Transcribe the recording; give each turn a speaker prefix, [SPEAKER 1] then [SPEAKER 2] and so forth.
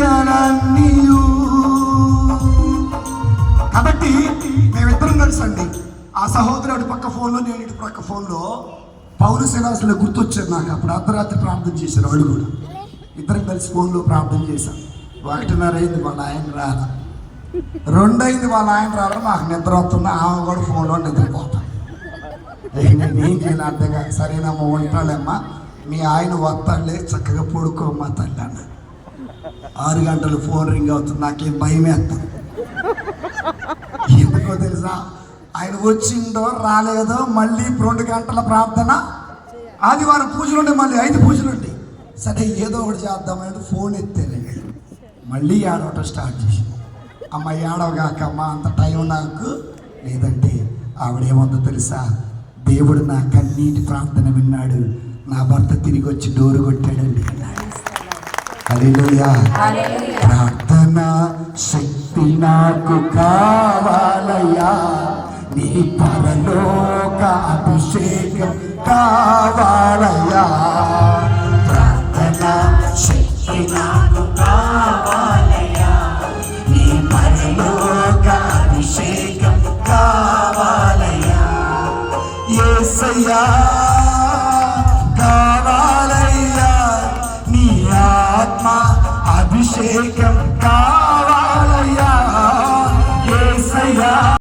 [SPEAKER 1] క్రియలన్నీయు. కాబట్టి మేమిద్దరం కలిసండి, ఆ సహోదరుడు పక్క ఫోన్లో, నేను ఇటు పక్క ఫోన్లో, పౌలు శిలాసులు గుర్తొచ్చారు నాకు. అప్పుడు అర్ధరాత్రి ప్రార్థన చేశారు వాళ్ళు కూడా. ఇద్దరం కలిసి ఫోన్లో ప్రార్థన చేశాం. 1:30 అయింది, వాళ్ళ ఆయన రాదు. 2 అయింది, వాళ్ళ ఆయన రాదు. మాకు నిద్ర వస్తుంది, ఆమె కూడా ఫోన్లో నిద్రపోతాం. నేనేం చేయాలి అర్థంగా, సరేనమ్మా ఉంటాడమ్మా, మీ ఆయన వస్తాడులే, చక్కగా పడుకోమ్మా తల్లి అన్న. 6 గంటలు ఫోన్ రింగ్ అవుతుంది, నాకేం భయం వేస్తాను. ఎందుకో తెలుసా, ఆయన వచ్చిందో రాలేదో, మళ్ళీ 2 గంటల ప్రార్థన, ఆదివారం పూజలుండే, మళ్ళీ 5 పూజలుండే. సరే ఏదో ఒకటి చేద్దామంటే ఫోన్ ఎత్తాను, మళ్ళీ ఏడవటం స్టార్ట్ చేసి, అమ్మ ఏడవగాకమ్మా, అంత టైం నాకు లేదంటే. ఆవిడేముందో తెలుసా, దేవుడు నా కన్నీటి ప్రార్థన విన్నాడు, నా భర్త తిరిగి వచ్చి డోరు కొట్టాడండి. హల్లెలూయా. ప్రార్థన శక్తి నాకు కావాలయ్యా, నీ పరలోక అభిషేకం కావాలయ్యా. ప్రార్థన శక్తి నాకు కావాలయ్యా, నీ పరలోక అభిషేకం కావాలయ్యా. యేసయ్యా కావాలయ్యా, నీ ఆత్మ అభిషేకం